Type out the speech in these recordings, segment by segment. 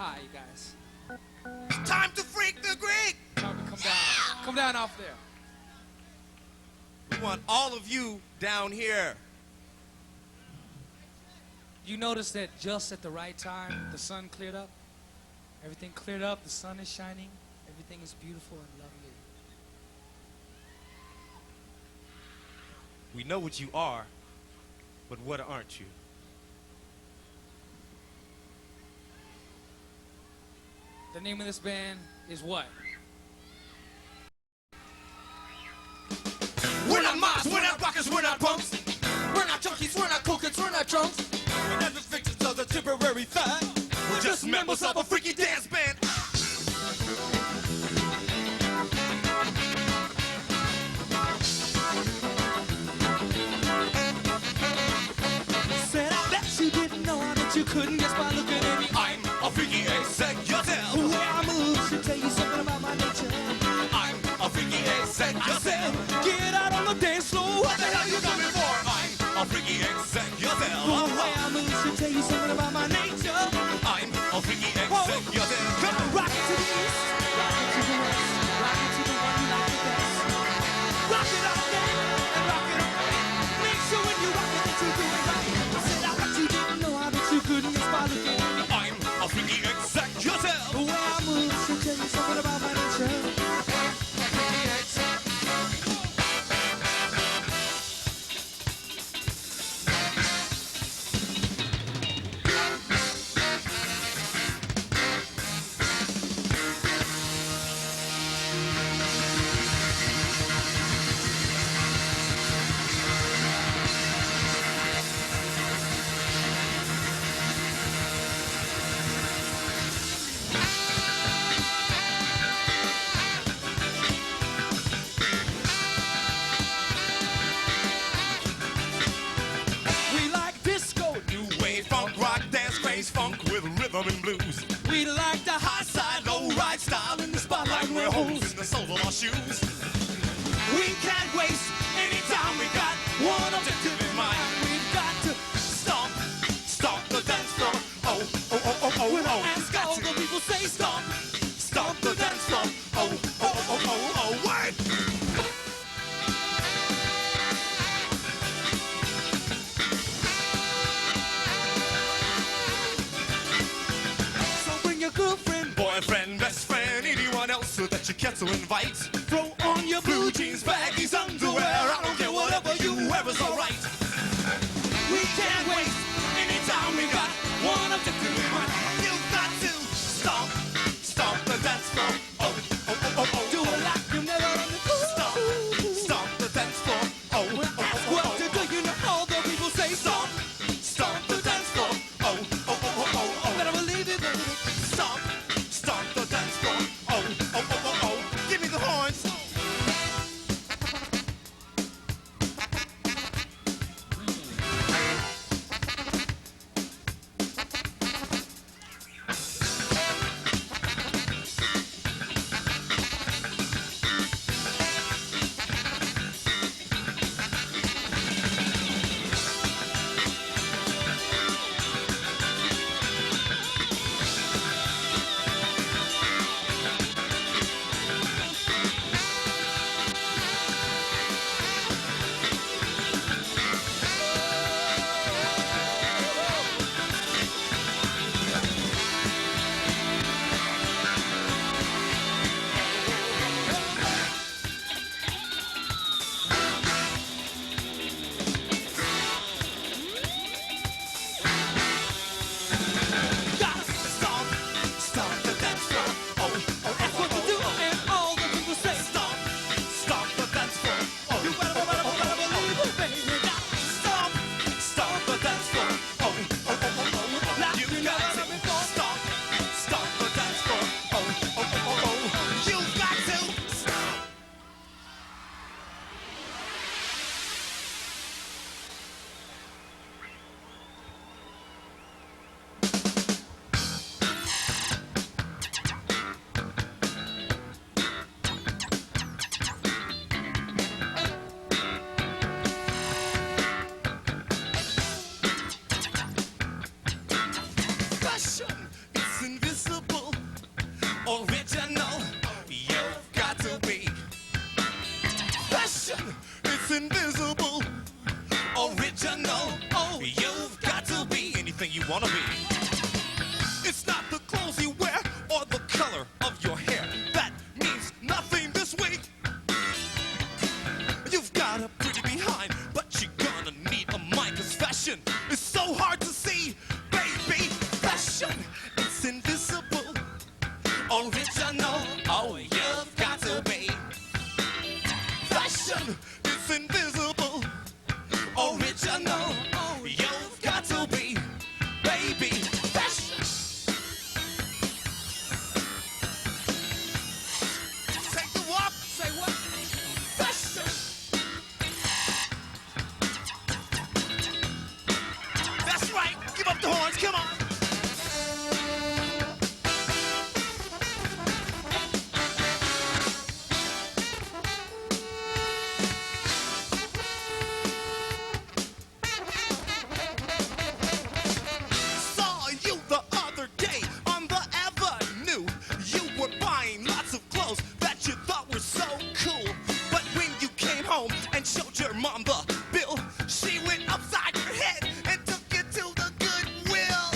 high, you guys. It's time to freak the Greek! Time to come down. Come down off there. We want all of you down here. You notice that just at the right time, the sun cleared up? Everything cleared up, the sun is shining, everything is beautiful and lovely. We know what you are, but what aren't you? The name of this band is what? We're not moms, we're not rockers, we're not punks. We're not junkies, we're not cokeheads, we're not drunks. We're not just victims of the temporary fad. We're just members of a freaky dance band. Said I bet you didn't know, I bet you couldn't guess by looking at me. I'm a freaky executive. The way I move should tell you something about my nature. I'm a freaky executive. I said, get out on the dance floor. What the hell you coming for? I'm a freaky executive. The way I move should tell you something about my nature. I'm a freaky executive. Come on, rock it to the east, rock it to the west, rock it to the one you like the best. Rock it all day and rock it all night. Make sure when you rock it that you do it right. I said I bet you didn't know, I bet you couldn't guess by looking at me. I'm a freaky executive. The way I move should tell you something about my nature. Funk with rhythm and blues. We like the high side, low ride style in the spotlight. We're holes in the soles of our shoes. We can't waste any time. We got one objective in mind. We've got to stomp the dance floor. Oh, oh, oh, oh, oh. When I ask all the people say stomp the dance floor. Oh, oh, oh, oh, oh, wait. Your girlfriend, boyfriend, best friend, anyone else so that you care to invite. Throw on your blue jeans, baggies, underwear. I don't care, whatever you wear is alright. We can't waste any time. We got one objective in mind. You've got to stomp the dance floor. Oh, oh, oh, oh, oh. Do it like you never done before. Stomp the dance floor. Oh, oh, oh, oh, what to do? You know all the people say stomp the dance floor. Oh, oh, oh, oh, oh, oh. Better believe it. Stomp the dance floor. Oh, oh, oh, oh, oh. Give me the horn. invisible. Original. Oh, you've got to be anything you want to be. It's not the clothes you wear or the color of your hair that means nothing this week. You've got a pretty behind, but you're gonna need a mind, 'cause fashion is so hard to see, baby. Fashion is invisible. Original. Oh, you've got to be. Fashion is invisible. Original. Oh, you've got to be, baby. Fashion. Take the walk. Say what? Fashion. That's right. Give up the horns. Come on. Saw you the other day on the avenue. You were buying lots of clothes that you thought were so cool. But when you came home and showed your mom the bill, she went upside your head and took you to the Goodwill.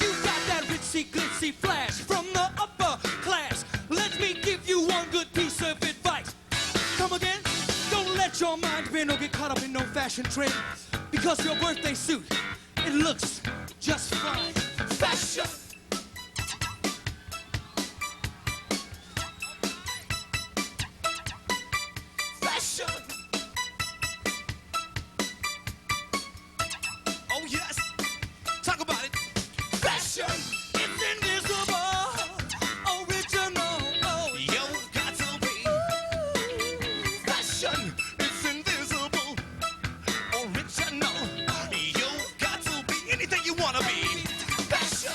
You got that ritzy glitzy flash from the upper class. Let me give you one good piece of advice. Come again? Don't let your mind spin or get caught up in no fashion trend. Because your birthday suit, it looks just fine. Fashion. Fashion. Oh yes. Talk about it. Fashion. It's invisible, original. Oh, You've got to be. Fashion is invisible. Original. You've got to be anything you want to be. Fashion.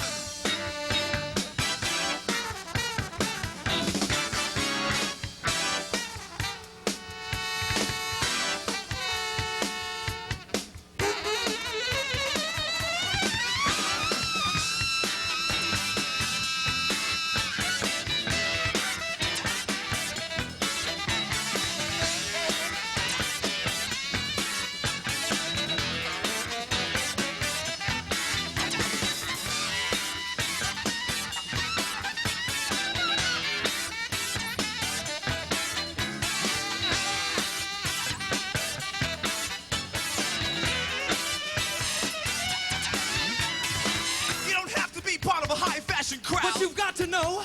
You don't have to be part of a high fashion crowd. but you've got to know.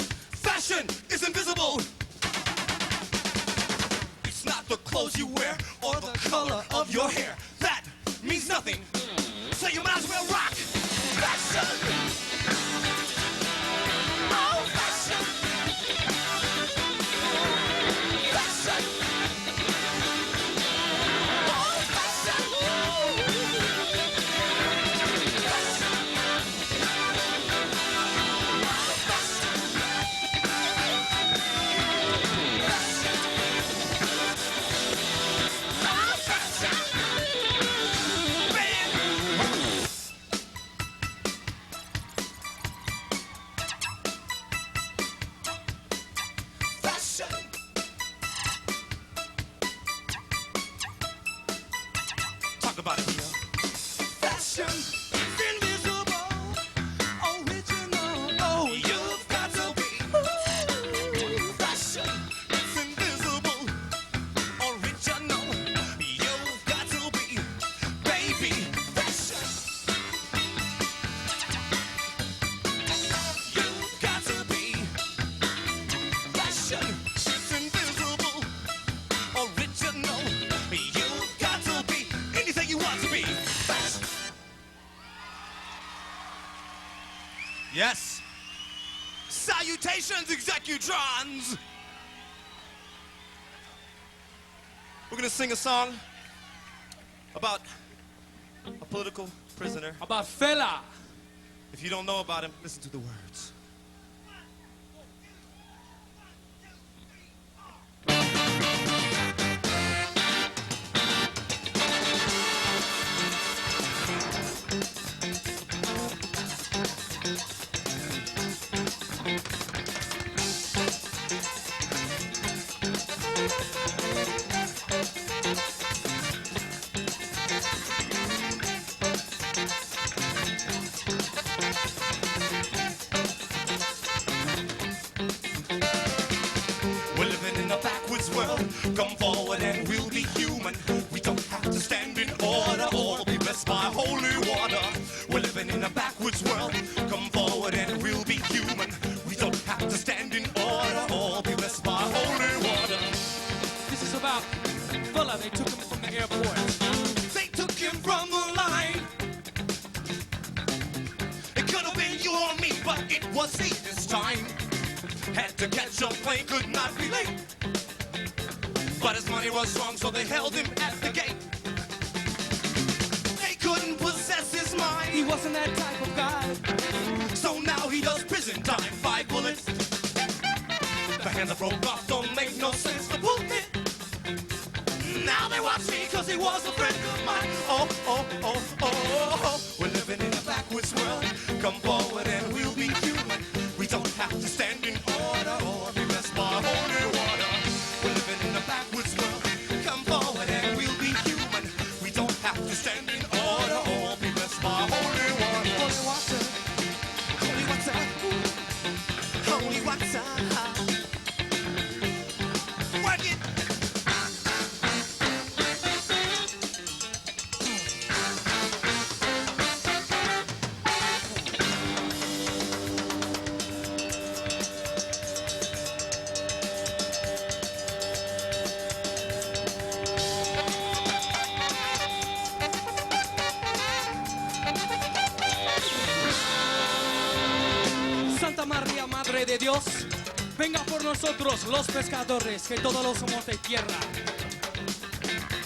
Fashion is invisible. It's not the clothes you wear or the color of your hair. That means nothing. So you might as well rock. Fashion. Oh, fashion. Fashion. Oh, fashion. Fashion. Talk about it, Leo. Fashion. It's invisible, original. Oh, You've got to be. Fashion. It's invisible. Original. You've got to be. Baby. Fashion. You've got to be. Fashion. It's invisible. Original. You've got to be anything you want to be. Fashion. Yes. Salutations, executrons. We're gonna sing a song about a political prisoner. about fella. If you don't know about him, listen to the words. but it was he this time. Had to catch a plane, could not be late. But his money was wrong, so they held him at the gate. They couldn't possess his mind. He wasn't that type of guy. So now he does prison time, 5 bullets. The hand that broke off don't make no sense to pull it. Now they watch me cause he was a friend of mine. Oh, oh, oh, oh, oh. We're living in a backwards world. Come forward and we'll be human. We don't have to stand in order or be blessed by holy water. We're living in a backwards world. Come forward and we'll be human. We don't have to stand in order or be blessed by holy water. Holy water, holy water, Holy water. Work it. Santa María, Madre de Dios, venga por nosotros los pescadores, que todos los somos de tierra.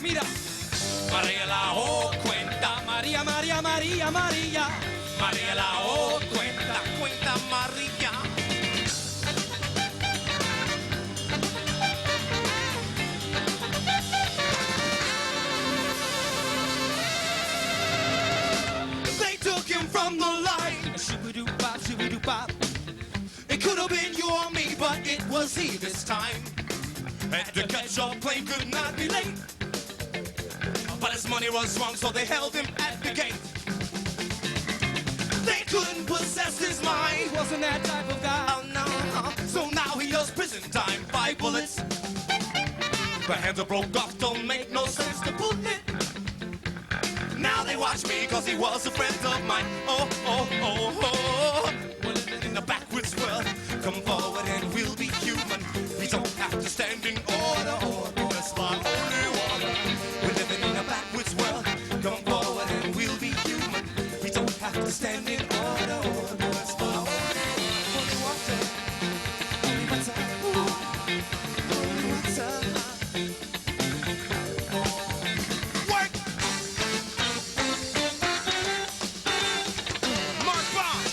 Mira, María la O cuenta. María, María, María, María. María la O cuenta. Cuenta María. They took him from the light. Shoo-ba-doo-bop, shoo-ba-doo-bop. It could have been you or me, but it was he this time. Had to catch a plane, could not be late. But his money was wrong, so they held him at the gate. They couldn't possess his mind. He wasn't that type of guy. Oh no, so now he does prison time, 5 bullets. The hands that broke off don't make no sense to pull it. Now they watch me cause he was a friend of mine. Oh, oh, oh, oh. We're living in a backwards world. Come forward and we'll be human. We don't have to stand in order or be blessed by holy water. We're living in a backwards world. Come forward and we'll be human. We don't have to stand in order or be blessed by holy water. Holy water, holy water, holy water. Work! Mark Bond,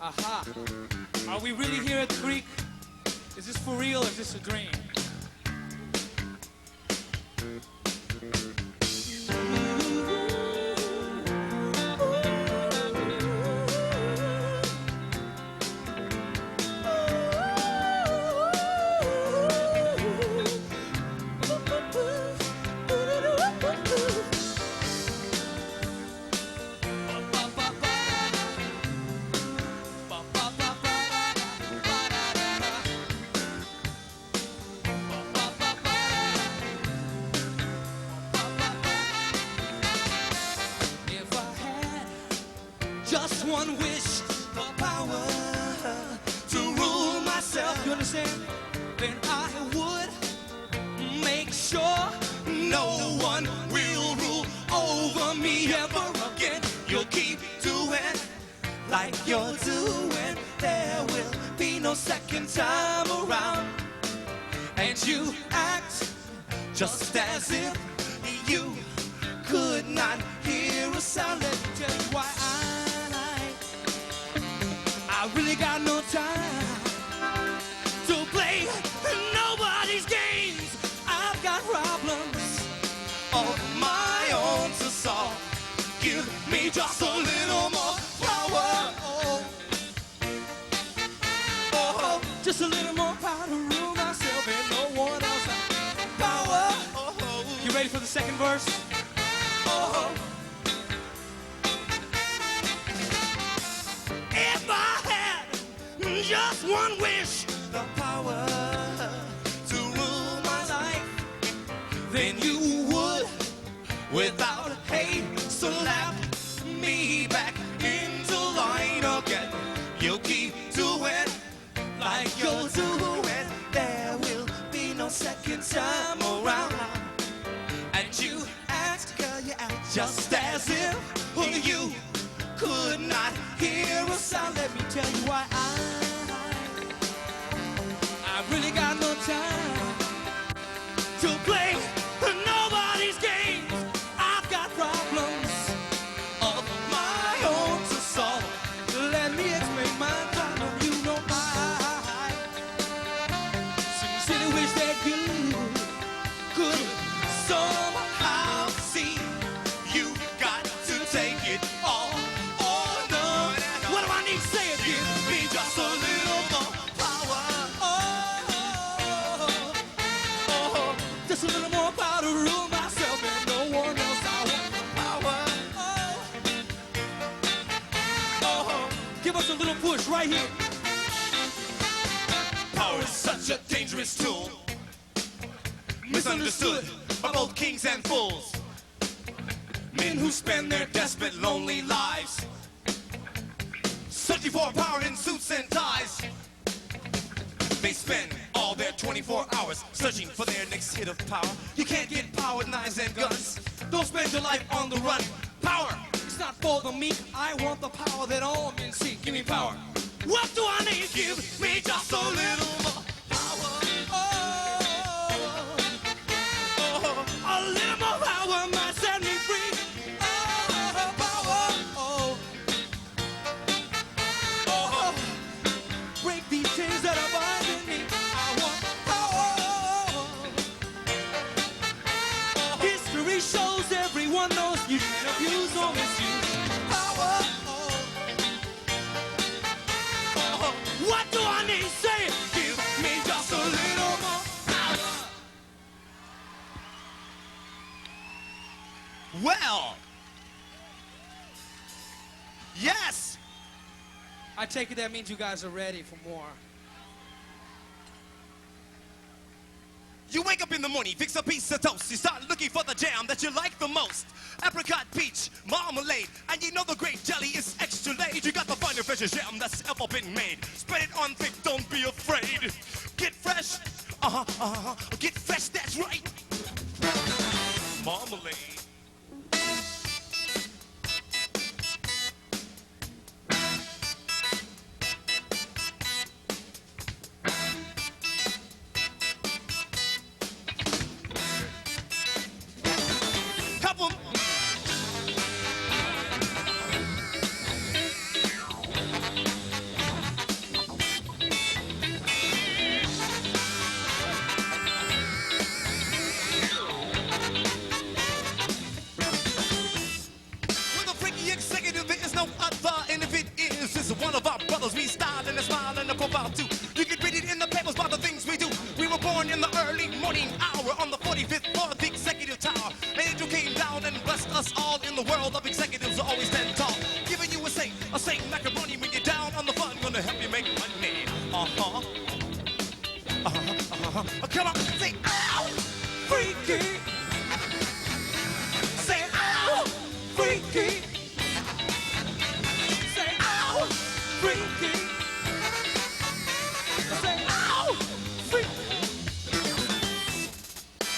Aha. Are we really here at the creek? Is this for real or is this a dream? Just one wish for power to rule myself, you understand? Then I would make sure no one will rule over me ever again. You'll keep doing like you're doing. There will be no second time around. And you act just as if you could not hear a sound. Let me tell you why I really got no time to play nobody's games. I've got problems of my own to solve. Give me just a little more power. Oh, just a little more power to rule myself and no one else. Power. You ready for the second verse? Oh. If I had just one wish, the power to rule my life, then you would, without hate, slap me back into line again. You'll keep doing like you're doing. There will be no second time around. And you act, girl, you act just as if you could not hear a sound. Let me tell you why I really got no time to play nobody's games. I've got problems of my own to solve. Let me explain my problem. You know I sincerely wish that you could somehow see. You got to take it all or none. What do I need to say? Give me just a little more power. Oh, just a little more power to rule myself and no one else. I want power. Oh, give us a little push right here. Power is such a dangerous tool, misunderstood by both kings and fools. Men who spend their desperate, lonely lives searching for power in suits and ties. They spend all their 24 hours searching for their next hit of power. You can't get power with knives and guns. Don't spend your life on the run. Power is not for the meek. I want the power that all men seek. Give me power. What do I need? Give me just a little more power. A little more power might set me free. Break these chains that are binding me. I want power. History shows everyone knows you can't abuse or misuse power. What do I need? Say it. Give me just a little more power. Well, yes. I take it that means you guys are ready for more. You wake up in the morning, fix a piece of toast. You start looking for the jam that you like the most. Apricot, peach, marmalade, and you know the grape jelly is extra laid. You got the finest freshest jam that's ever been made. Spread it on thick, don't be afraid. Get fresh, get fresh, that's right. Marmalade. style and a smile and a profile too. You can read it in the papers about the things we do. We were born in the early morning hour on the 45th floor of the executive tower. An angel came down and blessed us all in the world of executives who always stand tall. Giving you a say macaroni when you're down on the fun. Gonna help you make money. Uh-huh. Come on, say ow, freaky. Say ow, freaky. Say ow, freaky. Say ow, freaky.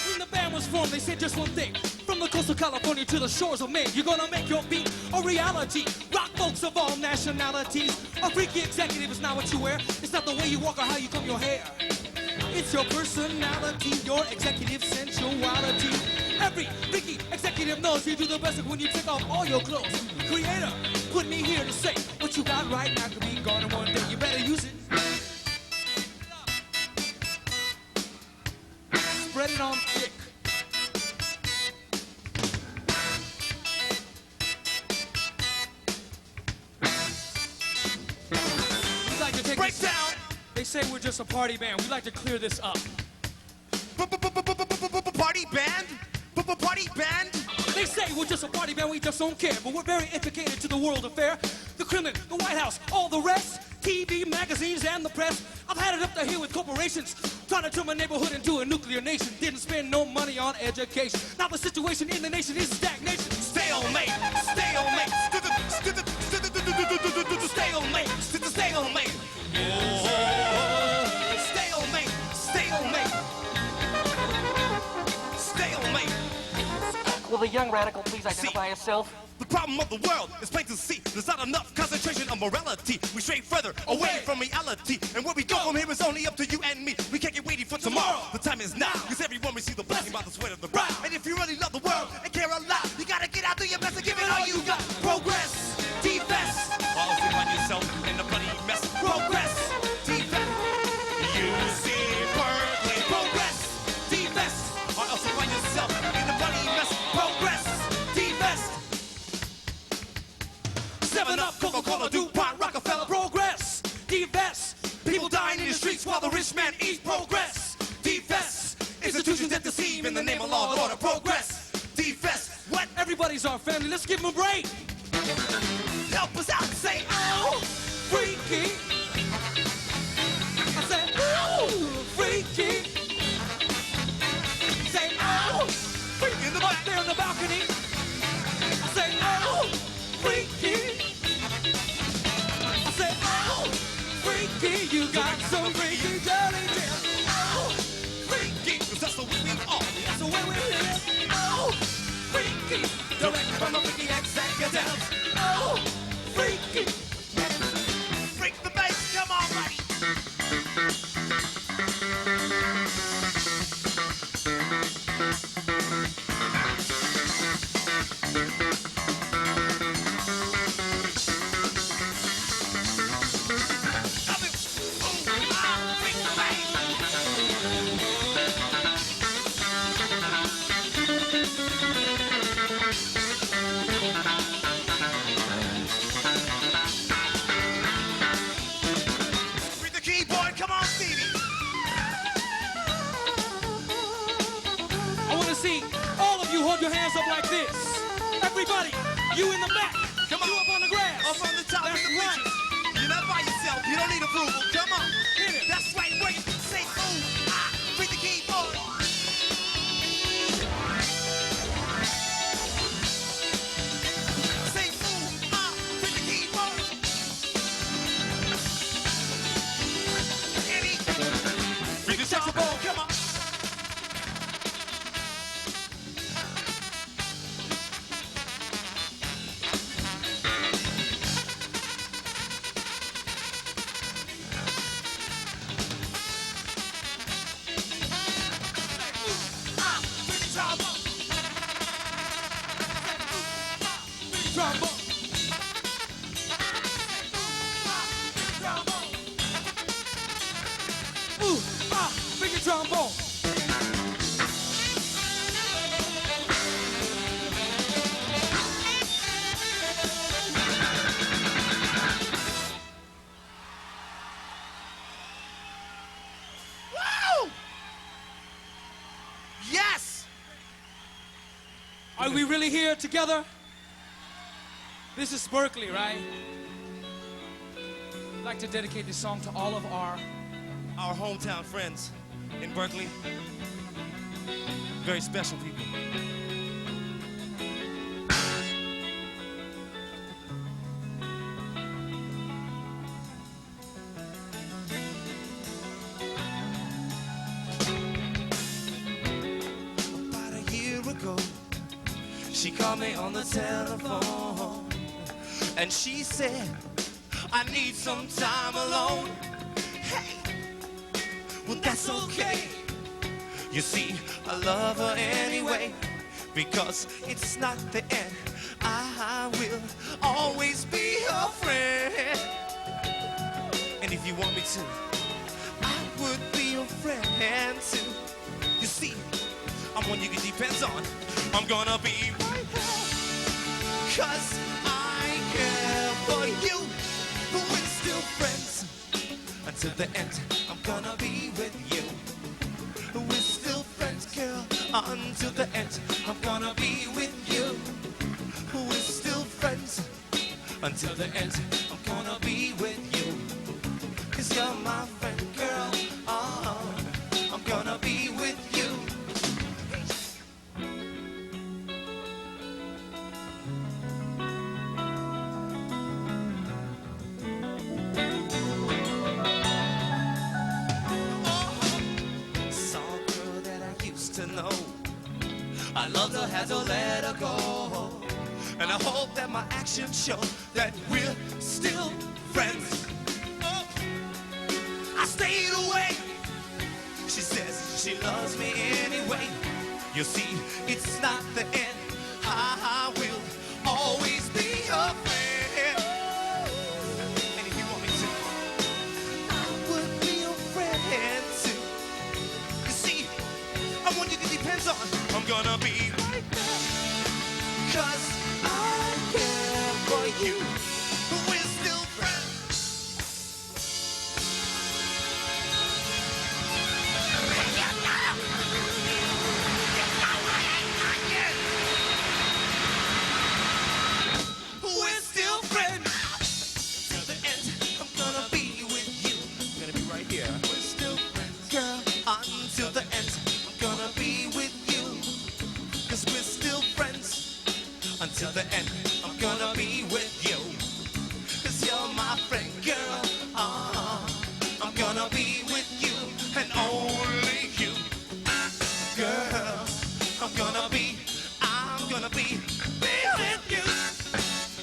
When the band was formed, they said just one thing. From the coast of California to the shores of Maine, you're gonna make your beat a reality. Rock folks of all nationalities. A freaky executive is not what you wear. It's not the way you walk or how you comb your hair. It's your personality, your executive sensuality. Every freaky executive knows you do the best when you take off all your clothes. Creator, put me here to say what you got right now could be gone in one day. You better use it. Spread it on thick. We'd like to take Break this- down. They say we're just a party band. We'd like to clear this up. Party band? Party band? They say we're just a party band, we just don't care. But we're very implicated to the world affair. The Kremlin, the White House, all the rest. TV, magazines, and the press. I've had it up to here with corporations. Trying to turn my neighborhood into a nuclear nation. Didn't spend no money on education. Now the situation in the nation is stagnation. Stalemate, stalemate, stalemate, stalemate. Stalemate, stalemate, stalemate. Will the young radical please identify himself? The problem of the world is plain to see. There's not enough concentration of morality. We stray further away from reality. And where we go from here is only up to you and me. We can't get waiting for tomorrow. The time is now. Because everyone receives the blessing by the sweat of the brow. And if you really love the world and care a lot, you gotta get out, do your best and give it all you got. Progress, defense. Always find yourself in a bloody mess. Progress, defense. You see Berkeley. Progress, defense. Or else you find yourself in a bloody mess. Progress, defense. 7-Up, Coca-Cola, DuPont, Rockefeller, progress, divest. People dying in the streets while the rich man eats, progress, divest. Institutions that deceive in the name of law and order, progress, divest. What? Everybody's our family, let's give them a break. Help us out and say, Ow, freaky. I said, ow, freaky. Say, ow, freaky. In the Up back. there on the balcony. I say, ow, freaky. I say, ow, freaky. You got some freaky dirty jam. Ow, freaky. Cause that's the way we are. That's the way we live. Ow, freaky. Direct from the freaky executives. Ow, freaky. Freak the bass, come on, buddy. Love it. Ooh, ah, freak the bass. Freak the keyboard, come on, Stevie. I want to see all of you hold your hands up like this. Everybody, you in the back. Come on. You up on the grass. Up on the top of That's the right. bleachers. You're not by yourself. You don't need approval. Come on. Hit it. That's right. Wait. Say ooh, ah, freak the keyboard. Say ooh, ah, freak the keyboard. Eddie, freak the saxophone. Come on. Trombone. Ooh, ah, big trombone. Are we really here together? This is Berkeley, right? I'd like to dedicate this song to all of our hometown friends in Berkeley. Very special people. About a year ago, she called me on the telephone, and she said, I need some time alone. Hey, well that's okay. You see, I love her anyway, because it's not the end. I will always be her friend. And if you want me to, I would be your friend too. You see, I'm one you can depend on. I'm gonna be right here, 'cause I care for you. But we're still friends until the end. I'm gonna be with you. We're still friends, girl, until the end. I'm gonna be with you. We're still friends until the end. I'm gonna be with you. 'Cause you're my friend, girl. Oh, I'm gonna be with you. To know I loved her, had to let her go, and I hope that my actions show that we're still friends. Oh, I stayed away. She says she loves me anyway. You see, it's not the end. I will always be her friend. And if you want me to, I would be your friend too. You see, I'm one you can depend on. I'm gonna be right there, 'cause I care for you. We're still friends. We're still friends. Till the end, I'm gonna be with you. I'm gonna be right here. We're still friends, girl, until the end. Gonna be with you, 'cause we're still friends until the end. I'm gonna be with you, 'cause you're my friend, girl. I'm gonna be with you and only you, girl. I'm gonna be with you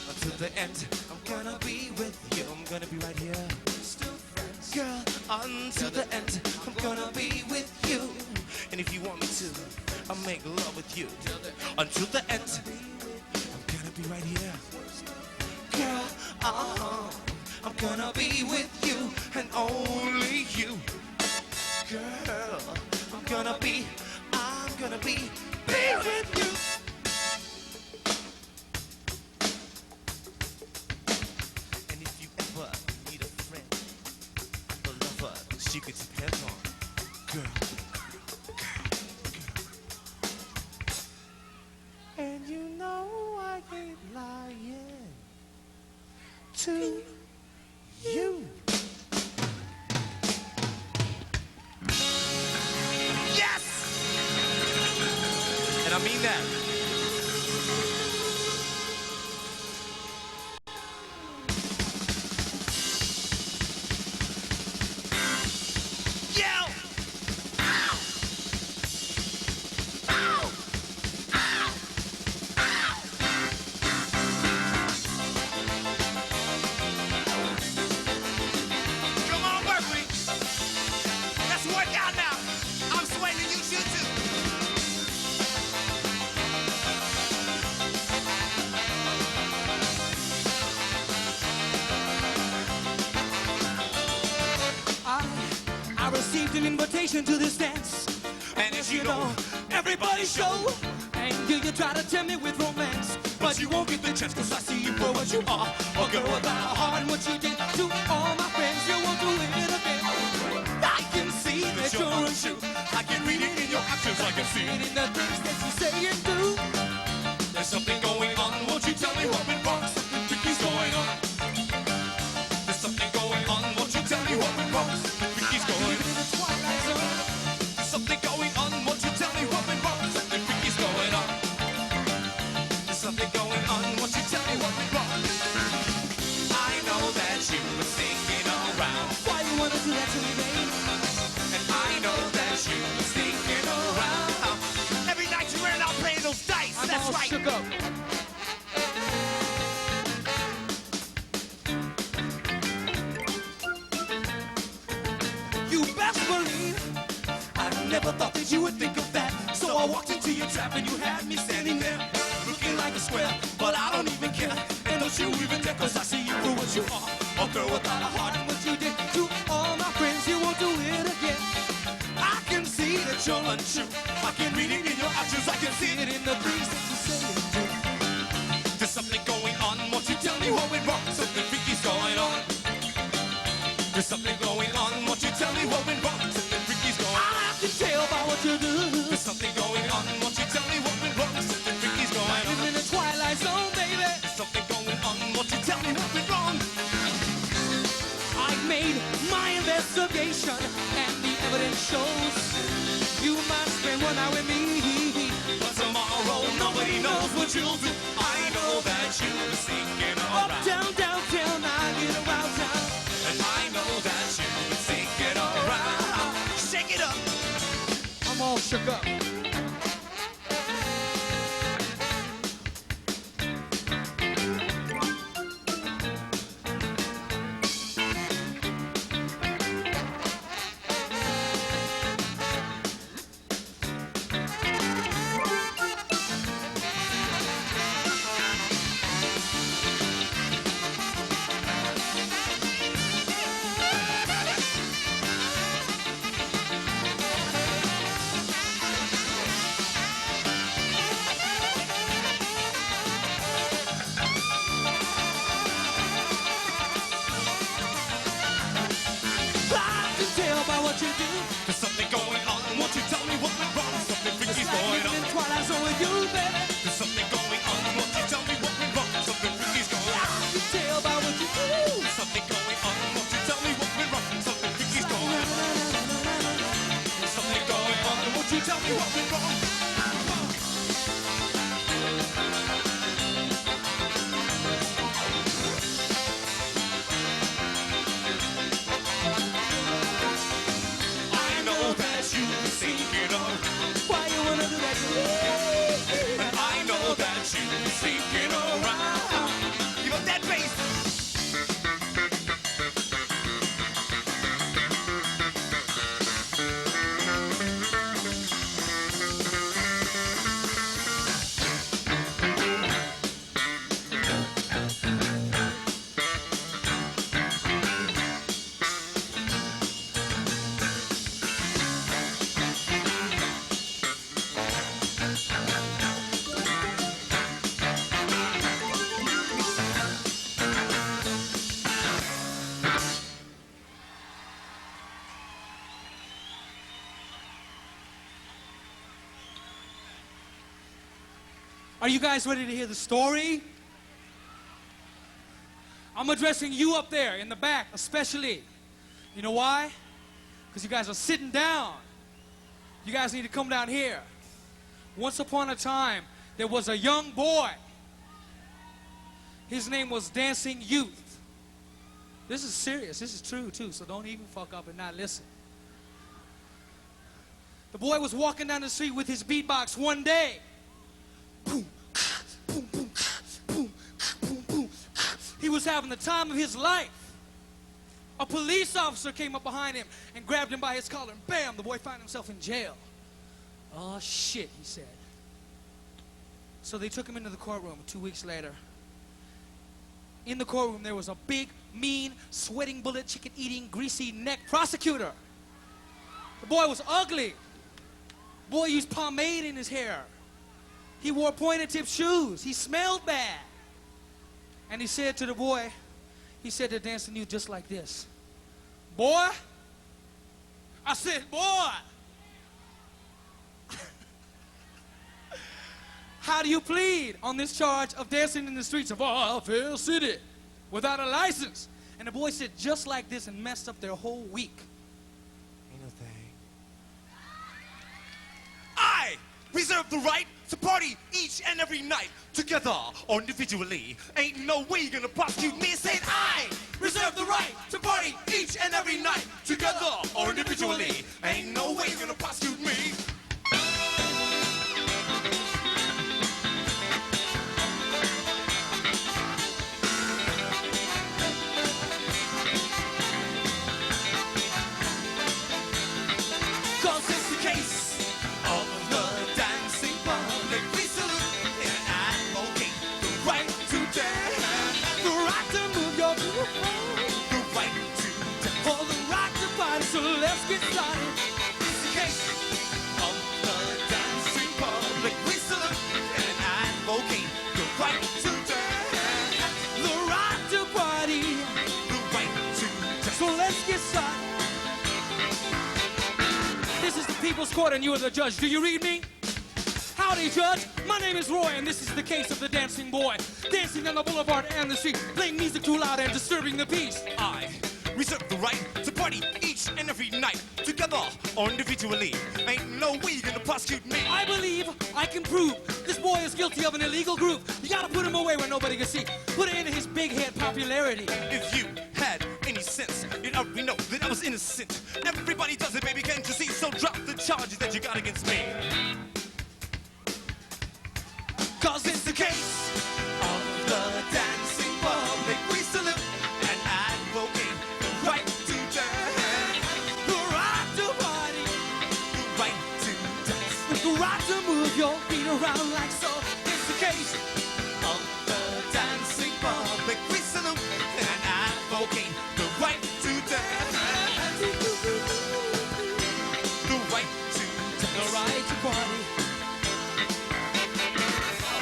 until the end. I'm gonna be with you. I'm gonna be right here, still friends, girl, until the end. I'm gonna be with you. And if you want me to, I'll make love with you until the end. I'm gonna be right here, girl. I'm gonna be with you and only you, girl. I'm gonna be with you. And if you ever need a friend, a lover she could depend on, girl. And you know I ain't lying to you. Yes! And I mean that. Yeah! Ow! Ow! Come on, Berkeley. Let's work out now. I'm sweating, you should too. I received an invitation to this dance, And as you know, everybody show. And you try to tempt me with romance, but you won't get the chance, 'cause I see you for what you are. A girl without a heart, and what you did to all my friends, you won't do it again. I can see that you're untrue. I can read it in your actions, I can see And it. in the things that you say and do. gasoline. I never thought that you would think of that. So I walked into your trap and you had me standing there, looking like a square, but I don't even care. And don't you even dare, cause I see you for what you are, a girl without a heart. And what you did to all my friends, you won't do it again. I can see that you're untrue. I can read it in your actions, I can see it in the things that you say and do. There's something going on, won't you tell me what went wrong? Something freaky's going on. There's something going on, won't you tell me what went wrong? Something freaky's going on. I can tell by what you do. There's something going on, won't you tell me what went wrong? Something freaky's going on. Living in the twilight zone, baby. There's something going on, won't you tell me what went wrong? I made my investigation and the evidence shows you must spend one night with me. But tomorrow nobody knows what you'll do. I know that you're sinking around. Up, down, downtown, I get around town. And I know that you're sinking around. Shake it up. I'm all shook up. There's something going on, won't you tell me what went wrong? Something freaky's going on. Twilight zone with you, baby. There's something going on, won't you tell me what went wrong? Something freaky's going on. I can tell by what you do. There's something going on, won't you tell me what went wrong? Something freaky's going on. There's something going on, won't you tell me what went wrong? Why you wanna do that to me? And I know that you're sinking around. You got that bass. Are you guys ready to hear the story? I'm addressing you up there in the back, especially. You know why? Because you guys are sitting down. You guys need to come down here. Once upon a time, there was a young boy. His name was Dancing Youth. This is serious. This is true, too, so don't even fuck up and not listen. The boy was walking down the street with his beatbox one day. Boom, boom, boom, boom, boom, boom. He was having the time of his life. A police officer came up behind him and grabbed him by his collar, and bam, the boy found himself in jail. Oh, shit, he said. So they took him into the courtroom 2 weeks later. In the courtroom, there was a big, mean, sweating bullet, chicken-eating, greasy neck prosecutor. The boy was ugly. The boy used pomade in his hair. He wore pointed-tip shoes. He smelled bad. And he said to the boy, he said to Dancing Youth just like this. Boy, I said, boy, how do you plead on this charge of dancing in the streets of our fair city without a license? And the boy said just like this and messed up their whole week. Ain't no thing. I reserve the right to party each and every night, together or individually. Ain't no way you're gonna prosecute me. Saying I reserve the right to party each and every night, together or individually. Ain't no way you're gonna prosecute me. so let's get started. This is the People's Court and you are the judge. Do you read me? Howdy, Judge. My name is Roy, and this is the case of the dancing boy. Dancing on the boulevard and the street, playing music too loud and disturbing the peace. I reserve the right to party each and every night, together or individually. Ain't no way you're gonna prosecute me. I believe I can prove this boy is guilty of an illegal groove. You gotta put him away where nobody can see. Put it into his big head popularity. If you had any sense, you'd already know that I was innocent. Everybody does it, baby, can't you see? So drop the charges that you got against me. Cause it's the case Of the dancing public, we salute and advocate the right to dance, the right to party, the right to dance. the right to move your feet around like so. It's the case Of the dancing public, we salute and advocate the right to dance, the right to dance. the right to party.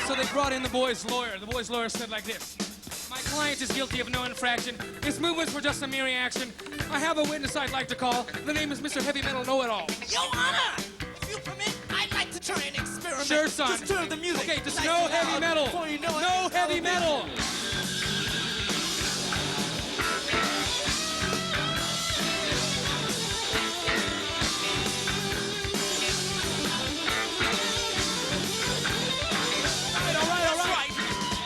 So they brought in the boy's lawyer. The boy's lawyer said like this. My client is guilty of no infraction. His movements were just a mere reaction. I have a witness I'd like to call. The name is Mr. Heavy Metal Know-It-All. Your Honor, if you permit, I'd like to try an experiment. Sure, son. Just turn the music. Okay, just nice no and heavy loud metal. before you know it. No heavy metal. All right. That's right.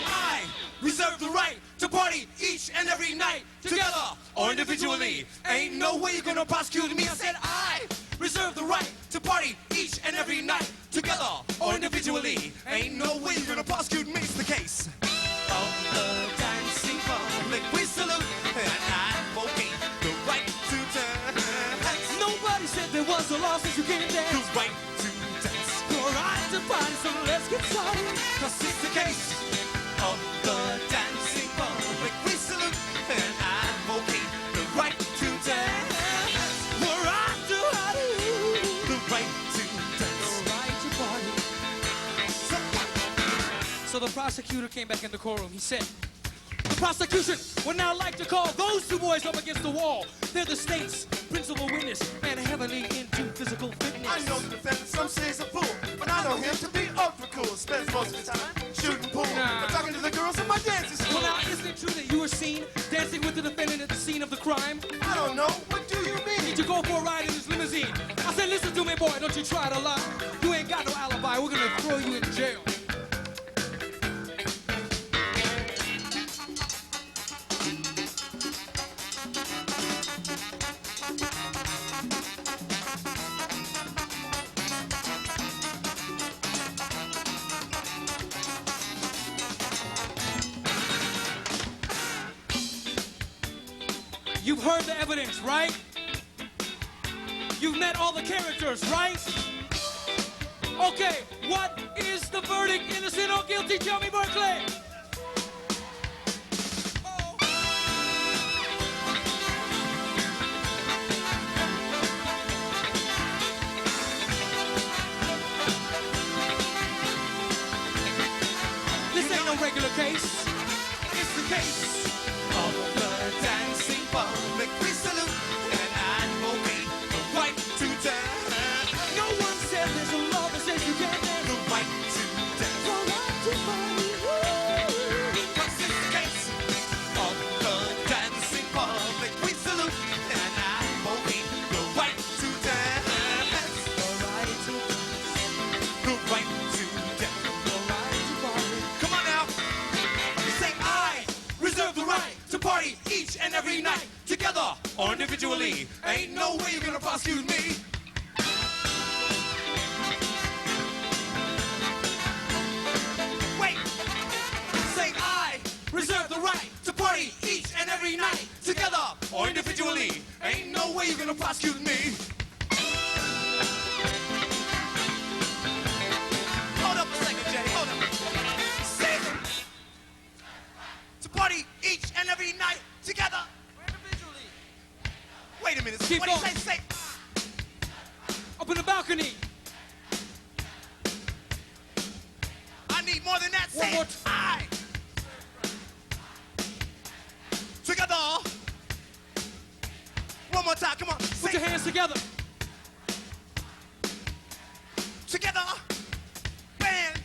I reserve the right to party each and every night, together or individually. Ain't no way you're gonna prosecute me. I said I reserve the right to party each and every night, together or individually. Ain't no way you're gonna prosecute me. It's the case of the dancing public. We salute and advocate the right to dance. Nobody said there was a law since you can't The dance. right to dance. The right to party, so let's get started. Cause it's the case of the dancing public. We salute and advocate the right to dance. The right to party. The right to dance. The right to party. So the prosecutor came back in the courtroom. He said, the prosecution would now like to call those two boys up against the wall. They're the state's principal witness and heavily into physical fitness. I know the defendant, some say he's a fool, but I know him to be ultra cool. Spends most of his time shooting pool, Nah. or talking to the girls in my dancing school. Well, now, isn't it true that you were seen dancing with the defendant at the scene of the crime? I don't know, what do you mean? Did you go for a ride in his limousine? I said, listen to me, boy, don't you try to lie. You ain't got no alibi. We're gonna throw you in jail. You've heard the evidence, right? You've met all the characters, right? Okay, what is the verdict? Innocent or guilty? Tell me, Berkeley. This ain't no regular case. It's the case Of the dancing public. We salute and advocate the right to dance. no one said there's a law that says you can't dance. The right to dance. The right to party. Cause it's the case of the dancing public. We salute and advocate the right to dance. The right to The right to dance. the right to party. Come on now. Say I reserve the right to party each and every night, together or individually. Ain't no way you're gonna prosecute me. Wait. Say I reserve the right to party each and every night, together or individually. Ain't no way you're gonna prosecute me. Hold up a second, Jay. Hold up. Say to party each and every night together. Individually. Wait a minute. Keep what do you going. say? Up in the balcony. I need more than that. One Say more it. I. Together. One more time, come on. Put Sing your hands together. together. Band.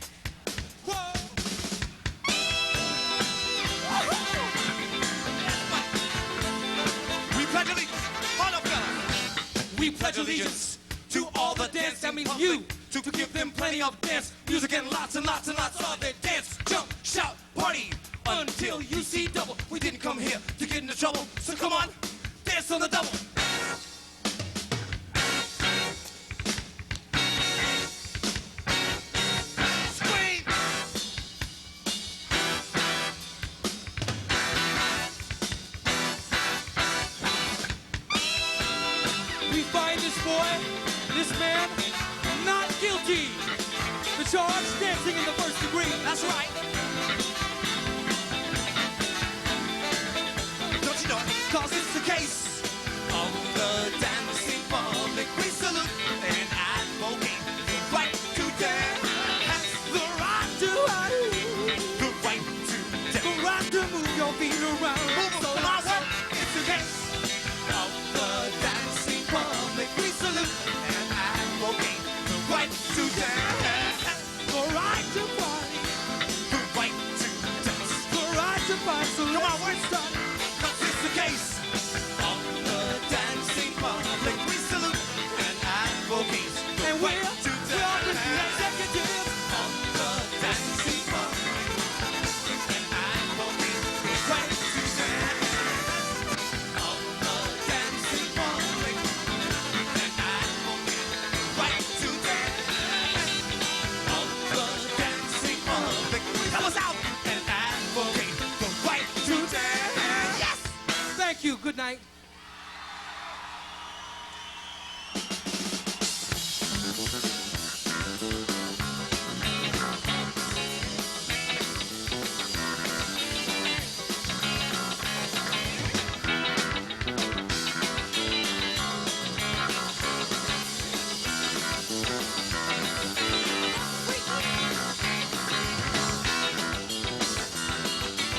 Whoa. We pledge allegiance. All of them. We pledge allegiance to all the dance. That means you. To give them plenty of dance music and lots and lots and lots of it. Dance, jump, shout, party until you see double. We didn't come here to get into trouble, so come on, dance on the double. Scream. We find this boy, this man, not guilty. The charge, dancing in the first degree. That's right. Don't you know? Cause it's the case of the dancing public. We salute and advocate the right to dance. The right to ride, The right to the dance. right to move your feet around. Move So them I forward. It's the case of the dancing public. We salute and advocate the right to dance. the right to party, The right to dance. the right to fight. So Come on, let's we're start. Cause it's the case of the dancing public. We salute and advocate the And we're right to all the dance. executives. Of the dancing public. And advocate the right to dance. Of the dancing public. And advocate the right to dance. Of the dancing public. Help us out and advocate the right to dance. Yes! Thank you. Good night.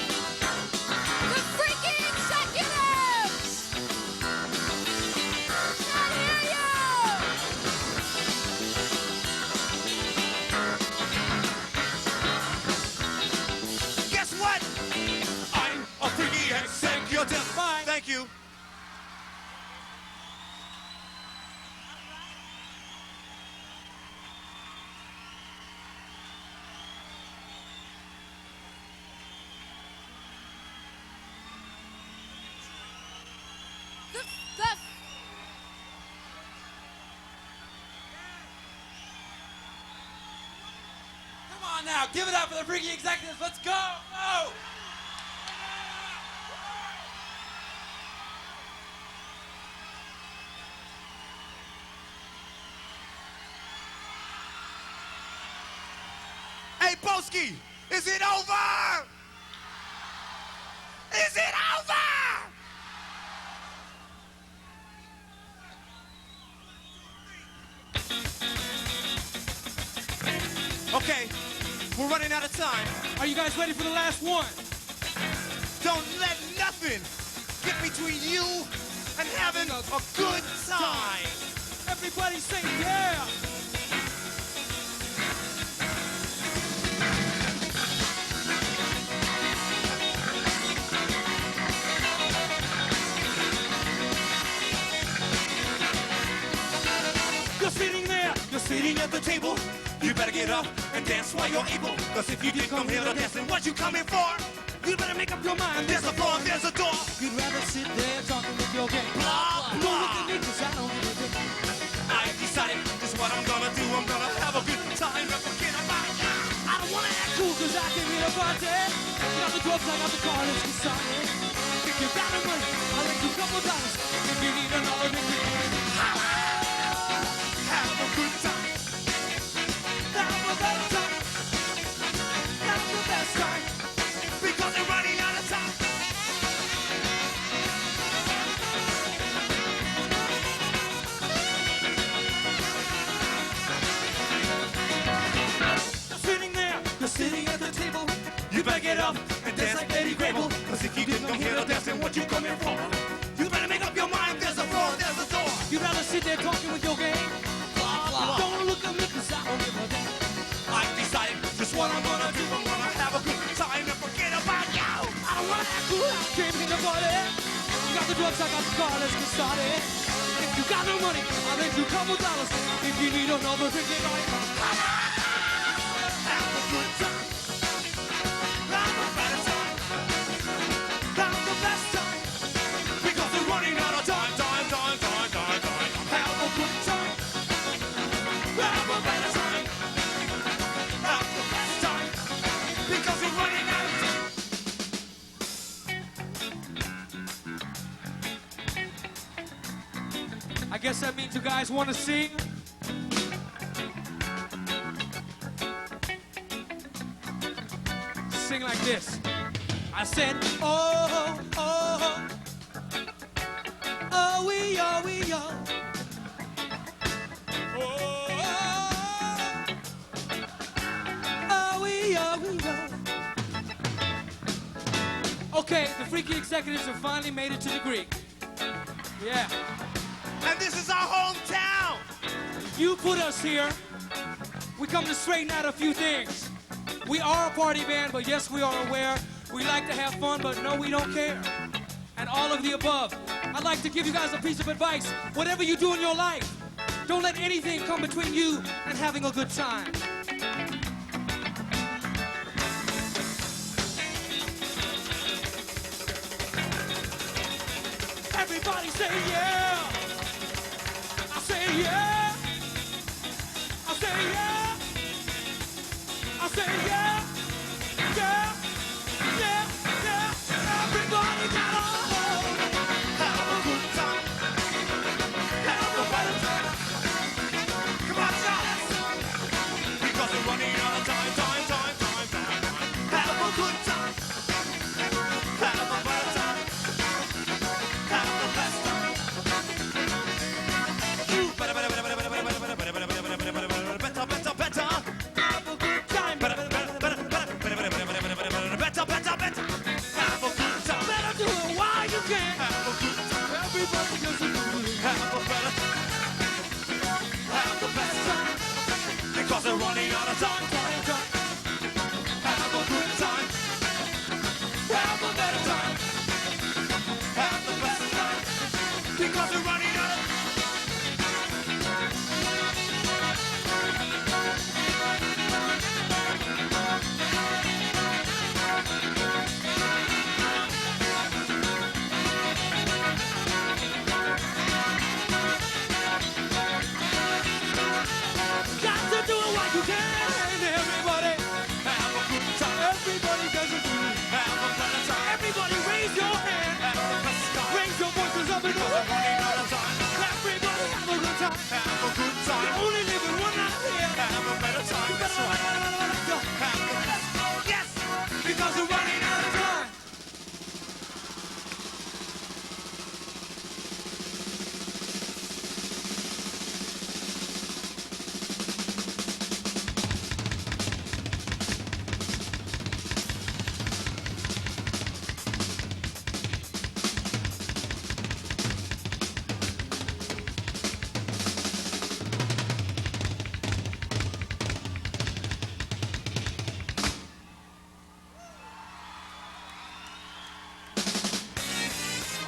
The freaky executives! Can't hear you! Guess what? I'm a freaky executive. Bye. Thank you. The Come on now. Give it up for the freaky executives. Let's go. Go. Hey, Boski, is it over? Is it over? Okay, we're running out of time. Are you guys ready for the last one? Don't let nothing get between you and having a good time. Everybody say yeah. You're sitting there, you're sitting at the table. You better get up and dance while you're able. Cause if you did come here to dance, then what you coming for? You better make up your mind. There's a floor, there's a door. You'd rather sit there talking with your game. Blah, Do what blah. you need, 'cause I don't give a damn. I decided this is what I'm gonna do. I'm gonna have a good time and forget about you. I don't wanna act cool 'cause I came here to party. I got the drugs, I got the car, let's get started. If you got the money, I'll let you couple dollars. If you need another drink, you can Have a good time. have a better time. Have the best time. Because they're running out of time. You're sitting there, you're sitting at the table. You better get up and dance like Lady Grable. Cause if you didn't come here to dance, then what you coming for? You better make up your mind, there's a floor, Cool out, came in the party. You got the drugs, I got the car, let's get started. If you got no money, I'll lend you a couple dollars. If you need another freaking night, Have a good time. Have a better time. Have the best time. Because we're running out of time. Have a good time. Have a better time. Have the best time. Because we're running out of time. I guess that means you guys want to sing. Sing like this. I said, oh, oh, oh, we, oh, we, oh. Oh, we, oh, we, oh. Okay, the freaky executives have finally made it to the Greek. Yeah. And this is our hometown. You put us here. We come to straighten out a few things. We are a party band, but yes, we are aware. We like to have fun, but no, we don't care. And all of the above. I'd like to give you guys a piece of advice. Whatever you do in your life, don't let anything come between you and having a good time. Everybody say yeah. I say yeah. I say yeah. I say yeah. Yeah. Yeah. Yeah. Everybody got on. Have a good time. Have a better time. Come on, shout. Because we're running out of time. Have a good time. Have a better time. Have the best time. You better. Have a good time. Better. Have a good time. Better do it while you can. Have a good time. Everybody does it. Have a better. Have the best time. Because we're running out of time. Have a good time. Have a better time. Have the best time. Because we're running out of time. Got to do it while you can. Everybody. Have a good time. Everybody does it. Have a better time. Everybody raise your hand. Have the best time. Raise your voices up and Because we're running out of time. everybody have a good time. Have a good time. You only live in one night here. Have a better time. That's right. Have the best. Yes. Because we're running out of time.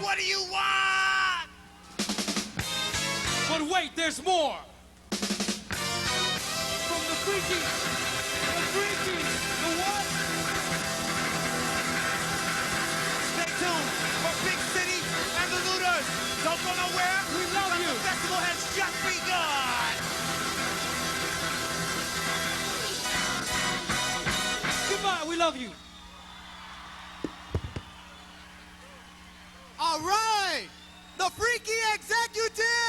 What do you want? But wait, there's more. From the freaky, the what? Stay tuned for Big City and the Looters. Don't go nowhere. We love you. The festival has just begun. Goodbye, we love you. All right, the Freaky Executives!